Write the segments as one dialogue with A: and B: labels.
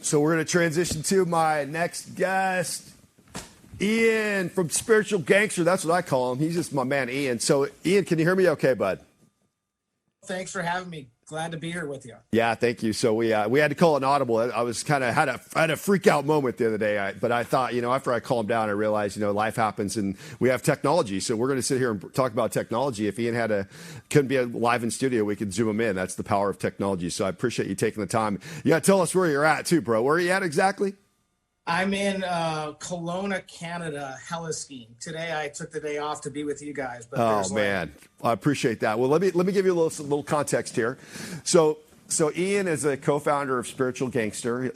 A: So we're going to transition to my next guest, Ian from Spiritual Gangster. That's what I call him. He's just my man, Ian. So, Ian, can you hear me okay, bud?
B: Thanks for having me. Glad to be here with you.
A: Yeah, thank you. So we had to call an audible. I was kind of had a freak out moment the other day, but I thought, after I calmed down, I realized, life happens and we have technology. So we're going to sit here and talk about technology. If Ian couldn't be live in studio, we could zoom him in. That's the power of technology. So I appreciate you taking the time. Yeah, tell us where you're at too, bro. Where are you at exactly?
B: I'm in Kelowna, Canada, heli skiing. Today I took the day off to be with you guys. But
A: oh man, I appreciate that. Well, let me give you a little context here. So Ian is a co-founder of Spiritual Gangster.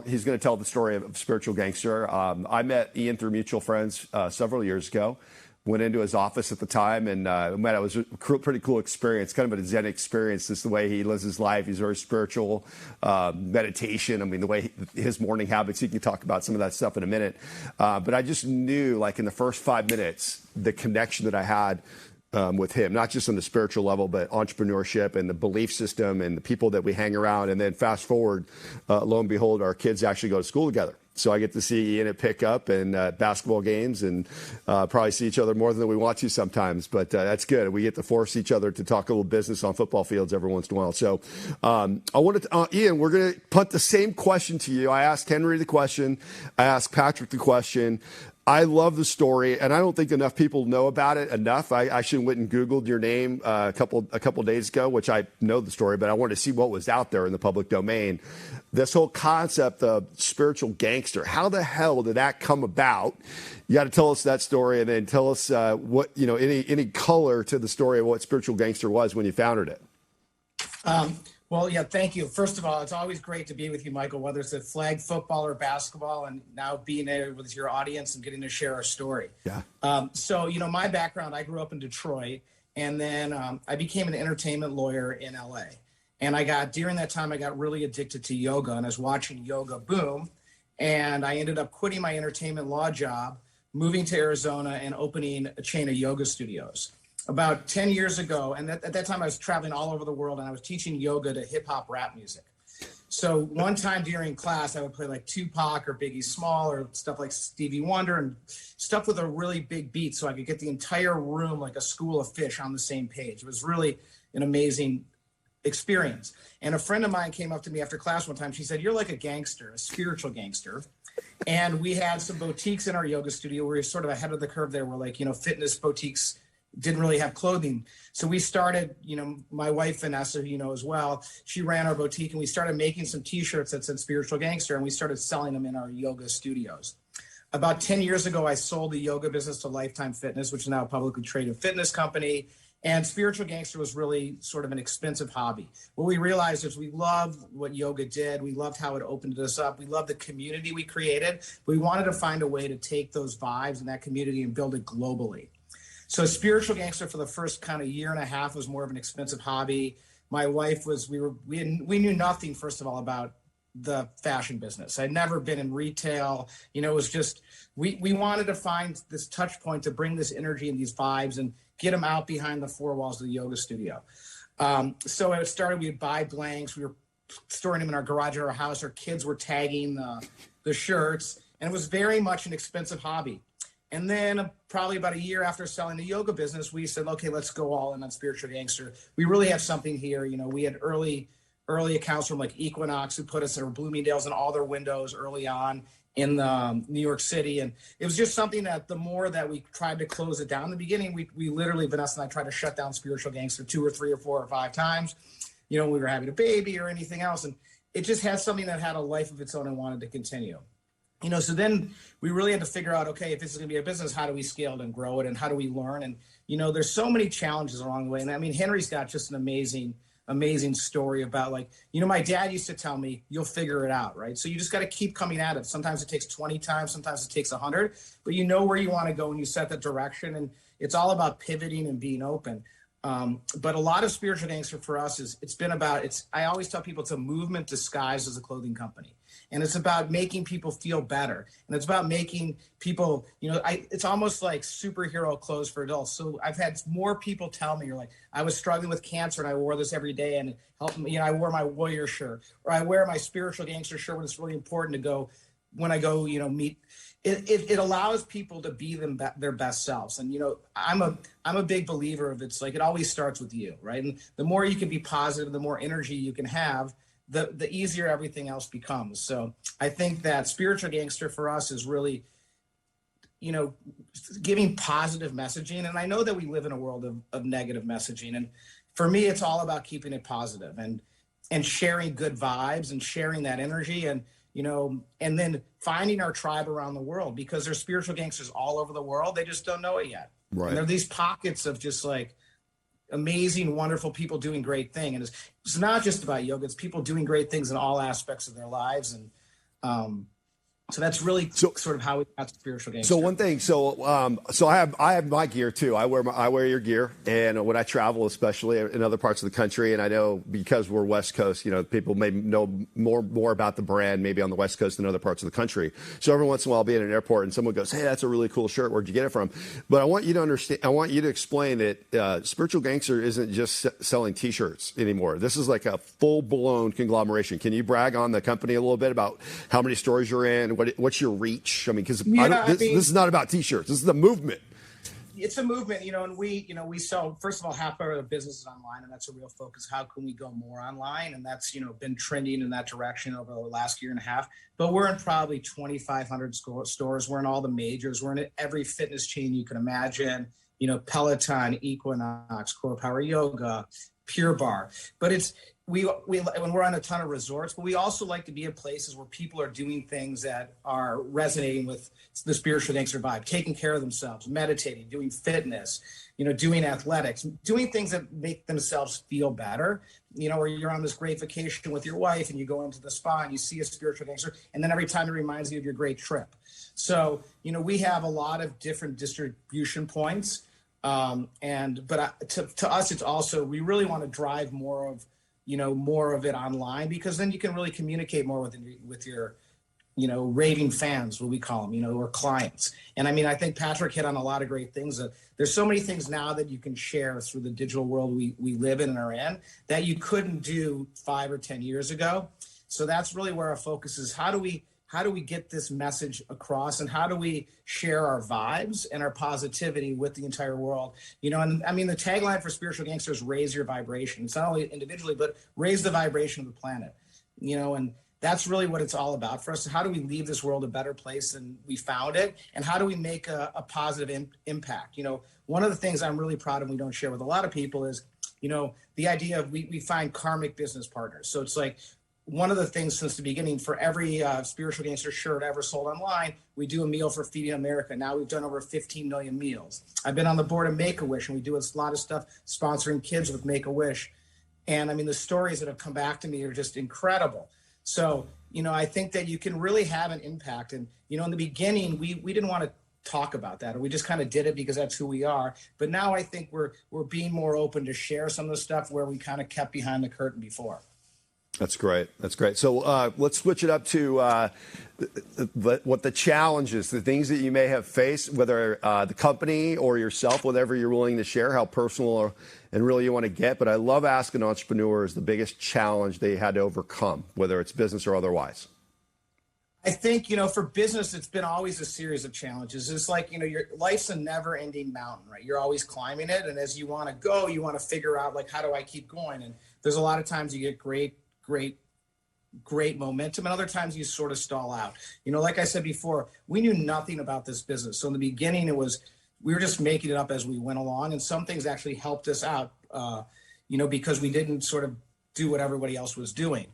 A: He's going to tell the story of Spiritual Gangster. I met Ian through mutual friends several years ago. Went into his office at the time, and it was a pretty cool experience, kind of a Zen experience. Just the way he lives his life. He's very spiritual, meditation. I mean, the way his morning habits. He can talk about some of that stuff in a minute. But I just knew, like in the first 5 minutes, the connection that I had with him, not just on the spiritual level, but entrepreneurship and the belief system and the people that we hang around. And then fast forward, lo and behold, our kids actually go to school together. So I get to see Ian at pickup and basketball games and probably see each other more than we want to sometimes. But that's good. We get to force each other to talk a little business on football fields every once in a while. So I wanted to, Ian, we're going to punt the same question to you. I asked Henry the question. I asked Patrick the question. I love the story, and I don't think enough people know about it enough. I actually went and Googled your name a couple days ago, which I know the story, but I wanted to see what was out there in the public domain. This whole concept of Spiritual Gangster, how the hell did that come about? You got to tell us that story, and then tell us what any color to the story of what Spiritual Gangster was when you founded it.
B: Well, yeah, thank you. First of all, it's always great to be with you, Michael, whether it's a flag football or basketball, and now being there with your audience and getting to share our story.
A: Yeah.
B: So, my background, I grew up in Detroit, and then I became an entertainment lawyer in LA. And during that time, I got really addicted to yoga, and I was watching yoga boom. And I ended up quitting my entertainment law job, moving to Arizona and opening a chain of yoga studios. About 10 years ago, and at that time I was traveling all over the world, and I was teaching yoga to hip hop rap music. So one time during class, I would play like Tupac or Biggie Small or stuff like Stevie Wonder and stuff with a really big beat so I could get the entire room like a school of fish on the same page. It was really an amazing experience. And a friend of mine came up to me after class one time. She said, "You're like a gangster, a spiritual gangster." And we had some boutiques in our yoga studio. We were sort of ahead of the curve there. We're like, fitness boutiques didn't really have clothing. So we started, my wife, Vanessa, as well, she ran our boutique, and we started making some t-shirts that said Spiritual Gangster, and we started selling them in our yoga studios. About 10 years ago, I sold the yoga business to Lifetime Fitness, which is now a publicly traded fitness company. And Spiritual Gangster was really sort of an expensive hobby. What we realized is we loved what yoga did. We loved how it opened us up. We loved the community we created. We wanted to find a way to take those vibes and that community and build it globally. So Spiritual Gangster for the first kind of year and a half was more of an expensive hobby. My wife we knew nothing, first of all, about the fashion business. I'd never been in retail. It was just, we wanted to find this touch point to bring this energy and these vibes and get them out behind the four walls of the yoga studio. So it started, we'd buy blanks. We were storing them in our garage or our house. Our kids were tagging the shirts, and it was very much an expensive hobby. And then probably about a year after selling the yoga business, we said, okay, let's go all in on Spiritual Gangster. We really have something here. We had early accounts from like Equinox who put us in Bloomingdale's in all their windows early on in New York City. And it was just something that the more that we tried to close it down in the beginning, we literally, Vanessa and I tried to shut down Spiritual Gangster 2 or 3 or 4 or 5 times, when we were having a baby or anything else. And it just had something that had a life of its own and wanted to continue. So then we really had to figure out, okay, if this is going to be a business, how do we scale it and grow it, and how do we learn? And, there's so many challenges along the way. And I mean, Henry's got just an amazing story about my dad used to tell me, you'll figure it out, right? So you just got to keep coming at it. Sometimes it takes 20 times, sometimes it takes 100, but you know where you want to go and you set the direction, and it's all about pivoting and being open. But a lot of Spiritual Gangster for us I always tell people it's a movement disguised as a clothing company. and it's about making people feel better, and it's about making people, it's almost like superhero clothes for adults. So I've had more people tell me, you're like, I was struggling with cancer and I wore this every day and it helped me. I wore my warrior shirt, or I wear my spiritual gangster shirt when it's really important to go, when I go, meet. It allows people to be their best selves. And, I'm a big believer of, it's like, it always starts with you, right? And the more you can be positive, the more energy you can have, the easier everything else becomes. So I think that spiritual gangster for us is really, giving positive messaging. And I know that we live in a world of negative messaging. And for me, it's all about keeping it positive and sharing good vibes and sharing that energy, and then finding our tribe around the world, because there's spiritual gangsters all over the world. They just don't know it yet.
A: Right.
B: And there are these pockets of just like amazing, wonderful people doing great things. And it's not just about yoga. It's people doing great things in all aspects of their lives. And so that's really sort of how we got to spiritual gangster.
A: So one thing, so I have my gear too. I wear your gear, and when I travel, especially in other parts of the country, and I know because we're West Coast, people may know more about the brand maybe on the West Coast than other parts of the country. So every once in a while, I'll be in an airport and someone goes, "Hey, that's a really cool shirt. Where'd you get it from?" But I want you to understand. I want you to explain that spiritual gangster isn't just selling T-shirts anymore. This is like a full-blown conglomeration. Can you brag on the company a little bit about how many stores you're in? What's your reach? I mean, because this is not about T-shirts. This is the movement.
B: It's a movement, and we sell, first of all, half of our business is online, and that's a real focus. How can we go more online? And that's, been trending in that direction over the last year and a half. But we're in probably 2,500 stores. We're in all the majors. We're in every fitness chain you can imagine, Peloton, Equinox, Core Power Yoga, Pure Bar. But we when we're on a ton of resorts, but we also like to be in places where people are doing things that are resonating with the spiritual gangster vibe, taking care of themselves, meditating, doing fitness, doing athletics, doing things that make themselves feel better, or you're on this great vacation with your wife and you go into the spa and you see a spiritual gangster, and then every time it reminds you of your great trip. So, we have a lot of different distribution points. But to us, it's also, we really want to drive more of it online, because then you can really communicate more with your, raving fans, what we call them, or clients. And I mean, I think Patrick hit on a lot of great things. There's so many things now that you can share through the digital world we live in and are in that you couldn't do 5 or 10 years ago. So that's really where our focus is. How do we get this message across, and how do we share our vibes and our positivity with the entire world? And I mean, the tagline for Spiritual Gangster is raise your vibration. It's not only individually, but raise the vibration of the planet, and that's really what it's all about for us. How do we leave this world a better place than we found it? And how do we make a positive impact? One of the things I'm really proud of, we don't share with a lot of people, is, the idea of we find karmic business partners. So it's like, one of the things since the beginning, for every spiritual gangster shirt ever sold online, we do a meal for Feeding America. Now we've done over 15 million meals. I've been on the board of Make-A-Wish, and we do a lot of stuff sponsoring kids with Make-A-Wish. And I mean, the stories that have come back to me are just incredible. So, I think that you can really have an impact. And, in the beginning, we didn't want to talk about that, or we just kind of did it because that's who we are. But now I think we're being more open to share some of the stuff where we kind of kept behind the curtain before.
A: That's great. That's great. So let's switch it up to what the challenges, the things that you may have faced, whether the company or yourself, whatever you're willing to share, how personal and really you want to get. But I love asking entrepreneurs the biggest challenge they had to overcome, whether it's business or otherwise.
B: I think, for business, it's been always a series of challenges. It's like, your life's a never ending mountain, right? You're always climbing it. And as you want to go, you want to figure out, like, how do I keep going? And there's a lot of times you get great momentum, and other times you sort of stall out. Like I said before, we knew nothing about this business. So in the beginning, we were just making it up as we went along, and some things actually helped us out, because we didn't sort of do what everybody else was doing.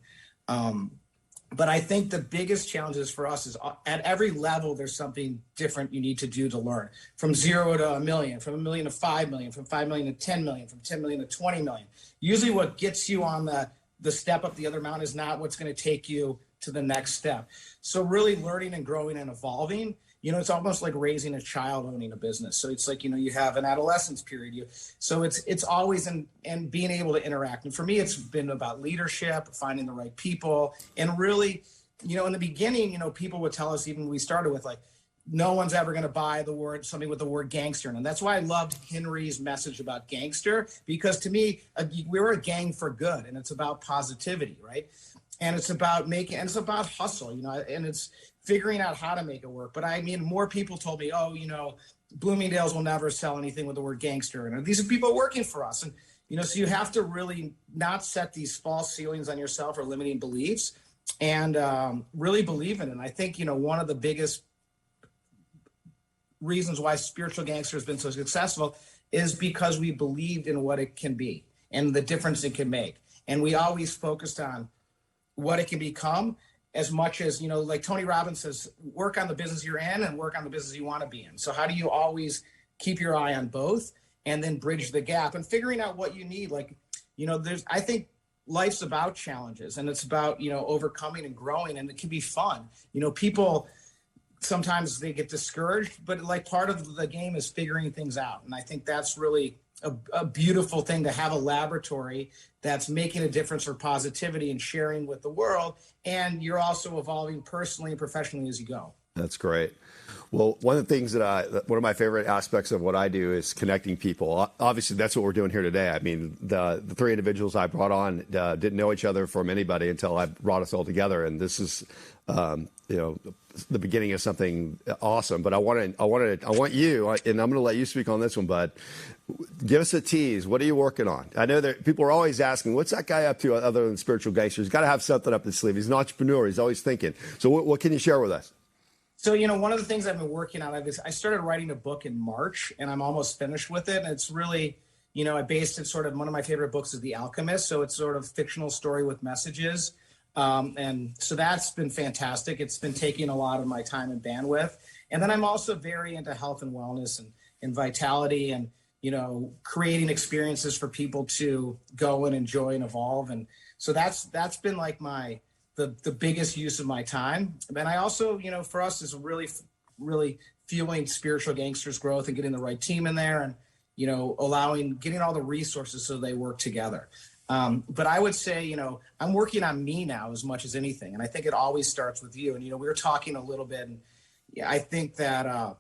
B: But I think the biggest challenges for us is at every level, there's something different you need to do to learn. From 0 to $1 million, from $1 million to $5 million, from $5 million to $10 million, from $10 million to $20 million. Usually what gets you on the step up the other mountain is not what's going to take you to the next step. So really learning and growing and evolving, it's almost like raising a child owning a business. So it's like, you have an adolescence period. So it's always and being able to interact. And for me, it's been about leadership, finding the right people, and really, in the beginning, people would tell us, even when we started with like, no one's ever going to buy something with the word gangster. And that's why I loved Henry's message about gangster, because to me, we're a gang for good, and it's about positivity, right? And it's about it's about hustle, and it's figuring out how to make it work. But I mean, more people told me, oh, Bloomingdale's will never sell anything with the word gangster. And these are people working for us. And, so you have to really not set these false ceilings on yourself or limiting beliefs, and really believe in it. And I think, one of the biggest reasons why Spiritual Gangster has been so successful is because we believed in what it can be and the difference it can make. And we always focused on what it can become, as much as, like Tony Robbins says, work on the business you're in and work on the business you want to be in. So how do you always keep your eye on both and then bridge the gap and figuring out what you need? Like, I think life's about challenges, and it's about, overcoming and growing, and it can be fun. People, sometimes they get discouraged, but like part of the game is figuring things out. And I think that's really a beautiful thing, to have a laboratory that's making a difference for positivity and sharing with the world. And you're also evolving personally and professionally as you go.
A: That's great. Well, one of the things one of my favorite aspects of what I do is connecting people. Obviously, that's what we're doing here today. I mean, the three individuals I brought on didn't know each other from anybody until I brought us all together. And this is, the beginning of something awesome. But I want you, and I'm going to let you speak on this one, bud. Give us a tease. What are you working on? I know that people are always asking, what's that guy up to other than Spiritual Gangster? He's got to have something up his sleeve. He's an entrepreneur. He's always thinking. So what can you share with us?
B: So, one of the things I've been working on, I started writing a book in March, and I'm almost finished with it. And it's really, I based it one of my favorite books is The Alchemist. So it's sort of fictional story with messages. And so that's been fantastic. It's been taking a lot of my time and bandwidth. And then I'm also very into health and wellness and vitality, and, creating experiences for people to go and enjoy and evolve. And so that's been like the biggest use of my time. And I also, for us, is really, really fueling Spiritual Gangsters' growth and getting the right team in there, and, getting all the resources so they work together. But I would say, I'm working on me now as much as anything. And I think it always starts with you. And, we were talking a little bit, and I think that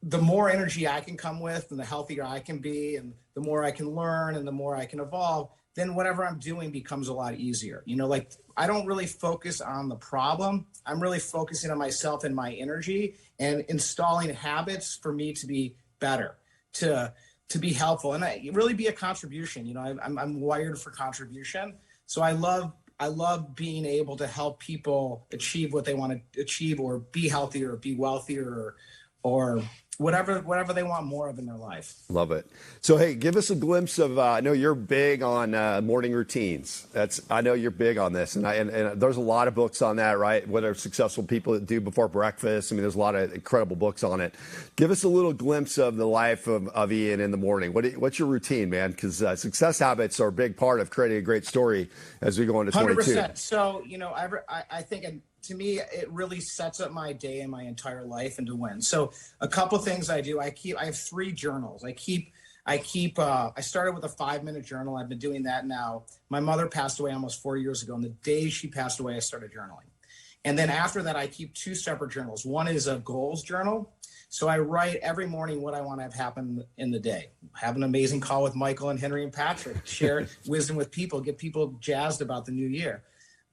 B: the more energy I can come with, and the healthier I can be, and the more I can learn, and the more I can evolve, then whatever I'm doing becomes a lot easier. Like, I don't really focus on the problem. I'm really focusing on myself and my energy, and installing habits for me to be better, to be helpful, and really be a contribution. I'm wired for contribution. So I love being able to help people achieve what they want to achieve, or be healthier, or be wealthier, or whatever they want more of in their life. Love it.
A: So, hey, give us a glimpse of, I know you're big on morning routines. I know you're big on this, and there's a lot of books on that, right? Whether successful people do before breakfast. I mean, there's a lot of incredible books on it. Give us a little glimpse of the life of Ian in the morning. What's your routine, man? Because success habits are a big part of creating a great story as we go into 22.
B: 100%. So, I think to me, it really sets up my day and my entire life and to win. So a couple things I do, I have 3 journals. I started with a 5-minute journal. I've been doing that now. My mother passed away almost 4 years ago. And the day she passed away, I started journaling. And then after that, I keep 2 separate journals. One is a goals journal. So I write every morning what I want to have happen in the day. Have an amazing call with Michael and Henry and Patrick, share wisdom with people, get people jazzed about the new year.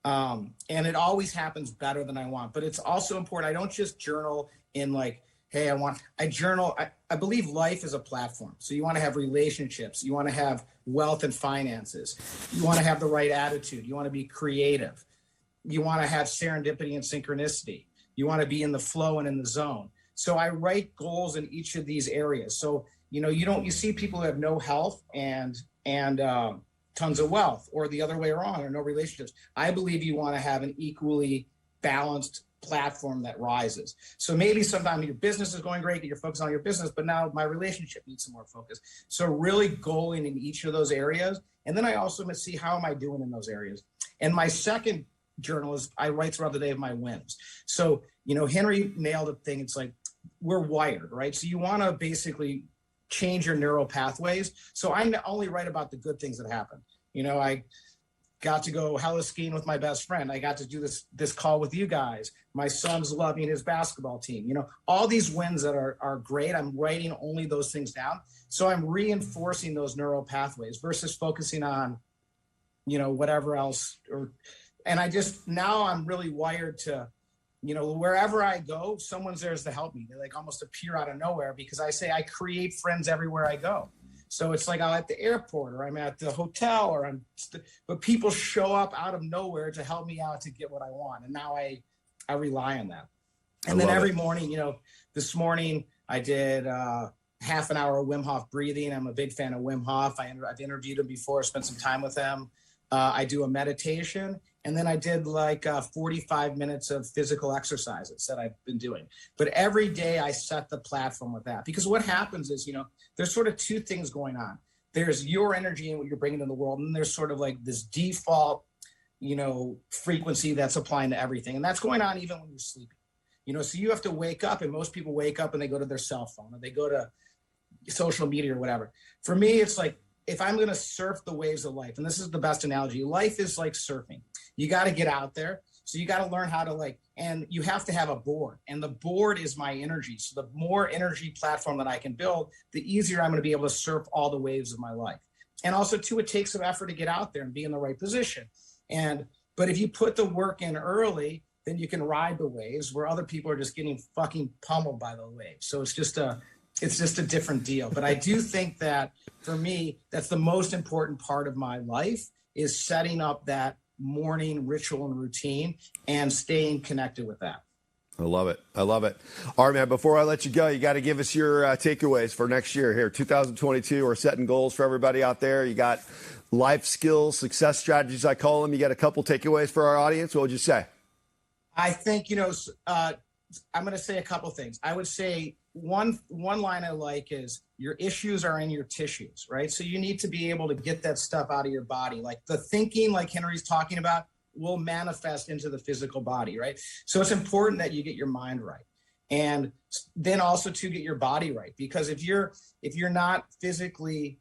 B: And it always happens better than I want. But it's also important. I don't just journal in like, hey, I journal. I believe life is a platform. So you want to have relationships. You want to have wealth and finances. You want to have the right attitude. You want to be creative. You want to have serendipity and synchronicity. You want to be in the flow and in the zone. So I write goals in each of these areas. So, you see people who have no health and tons of wealth, or the other way around, or no relationships. I believe you want to have an equally balanced platform that rises. So maybe sometimes your business is going great and you're focused on your business, but now my relationship needs some more focus. So really goaling in each of those areas. And then I also see, how am I doing in those areas? And my second journal is, I write throughout the day of my wins. So, Henry nailed a thing. It's like, we're wired, right? So you want to basically change your neural pathways. So I only write about the good things that happen. got to go hella skiing with my best friend. I got to do this call with you guys. My son's loving his basketball team. You know, all these wins that are great. I'm writing only those things down. So I'm reinforcing those neural pathways versus focusing on, you know, whatever else. And now I'm really wired to, you know, wherever I go, someone's there to help me. They like almost appear out of nowhere because I say I create friends everywhere I go. So it's like I'm at the airport or I'm at the hotel but people show up out of nowhere to help me out to get what I want. And now I rely on that. And then every morning, you know, this morning I did half an hour of Wim Hof breathing. I'm a big fan of Wim Hof. I've interviewed him before, spent some time with him. I do a meditation. And then I did like 45 minutes of physical exercises that I've been doing. But every day I set the platform with that. Because what happens is, you know, there's sort of two things going on. There's your energy and what you're bringing in the world. And there's sort of like this default, you know, frequency that's applying to everything. And that's going on even when you're sleeping. You know, so you have to wake up, and most people wake up and they go to their cell phone or they go to social media or whatever. For me, it's like, if I'm going to surf the waves of life, and this is the best analogy, life is like surfing. You got to get out there. So you got to learn how to and you have to have a board, and the board is my energy. So the more energy platform that I can build, the easier I'm going to be able to surf all the waves of my life. And also too, it takes some effort to get out there and be in the right position. But if you put the work in early, then you can ride the waves where other people are just getting fucking pummeled by the waves. So it's just a different deal. But I do think that for me, that's the most important part of my life is setting up that morning ritual and routine and staying connected with that.
A: I love it. I love it. All right, man, before I let you go, you got to give us your takeaways for next year here. 2022, we're setting goals for everybody out there. You got life skills, success strategies, I call them. You got a couple takeaways for our audience. What would you say?
B: I think, you know, I'm going to say a couple things. I would say one line I like is your issues are in your tissues, right? So you need to be able to get that stuff out of your body. Like the thinking, like Henry's talking about, will manifest into the physical body, right? So it's important that you get your mind right. And then also to get your body right. Because if you're not physically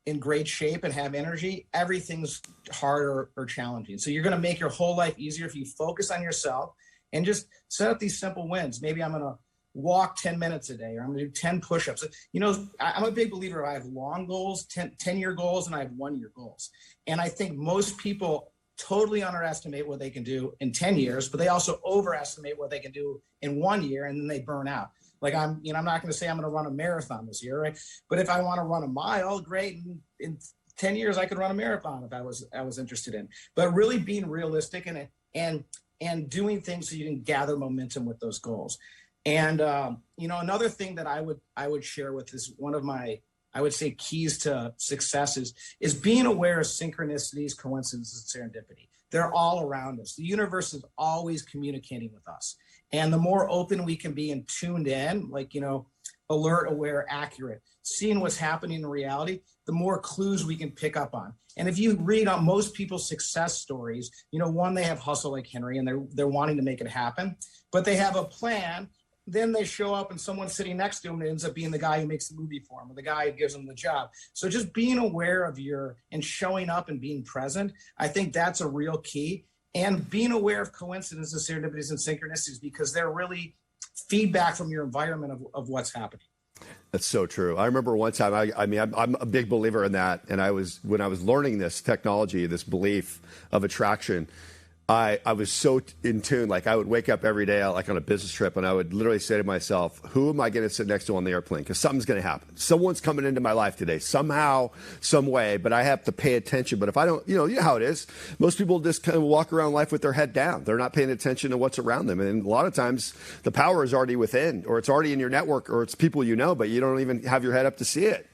B: in great shape and have energy, everything's harder or challenging. So you're going to make your whole life easier if you focus on yourself and just set up these simple wins. Maybe I'm going to walk 10 minutes a day, or I'm going to do 10 push-ups. You know, I'm a big believer. I have long goals, 10-year goals, and I have 1-year goals. And I think most people totally underestimate what they can do in 10 years, but they also overestimate what they can do in 1 year, and then they burn out. Like I'm not going to say I'm going to run a marathon this year, right? But if I want to run a mile, great. In 10 years, I could run a marathon if I was interested in. But really being realistic and doing things so you can gather momentum with those goals. And you know, another thing that I would share with is one of my, I would say, keys to success is being aware of synchronicities, coincidences, and serendipity. They're all around us. The universe is always communicating with us. And the more open we can be and tuned in, like, you know, alert, aware, accurate, seeing what's happening in reality, the more clues we can pick up on. And if you read on most people's success stories, you know, one, they have hustle like Henry and they're wanting to make it happen, but they have a plan. Then they show up and someone sitting next to them ends up being the guy who makes the movie for them or the guy who gives them the job. So just being aware of and showing up and being present, I think that's a real key. And being aware of coincidences, serendipities, and synchronicities, because they're really feedback from your environment of what's happening.
A: That's so true. I remember one time, I'm a big believer in that. And when I was learning this technology, this belief of attraction, I was so in tune. Like I would wake up every day, like on a business trip, and I would literally say to myself, who am I going to sit next to on the airplane? Because something's going to happen. Someone's coming into my life today, somehow, some way, but I have to pay attention. But if I don't, you know how it is. Most people just kind of walk around life with their head down. They're not paying attention to what's around them. And a lot of times the power is already within, or it's already in your network, or it's people you know, but you don't even have your head up to see it.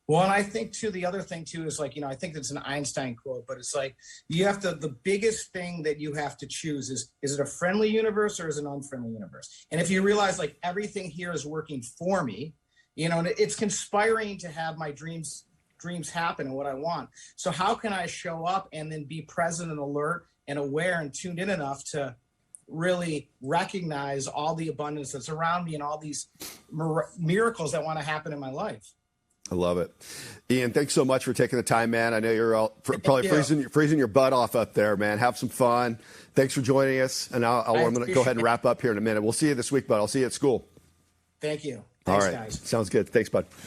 B: Well, and I think too, the other thing too is like, you know, I think it's an Einstein quote, but it's like, the biggest thing that you have to choose is it a friendly universe or is it an unfriendly universe? And if you realize like everything here is working for me, you know, and it's conspiring to have my dreams happen and what I want. So how can I show up and then be present and alert and aware and tuned in enough to really recognize all the abundance that's around me and all these miracles that want to happen in my life?
A: I love it. Ian, thanks so much for taking the time, man. I know you're probably
B: you.
A: freezing your butt off up there, man. Have some fun. Thanks for joining us. And I'm going to go ahead and wrap up here in a minute. We'll see you this week, bud. I'll see you at school.
B: Thank you.
A: All
B: Thanks,
A: right.
B: guys.
A: Sounds good. Thanks, bud.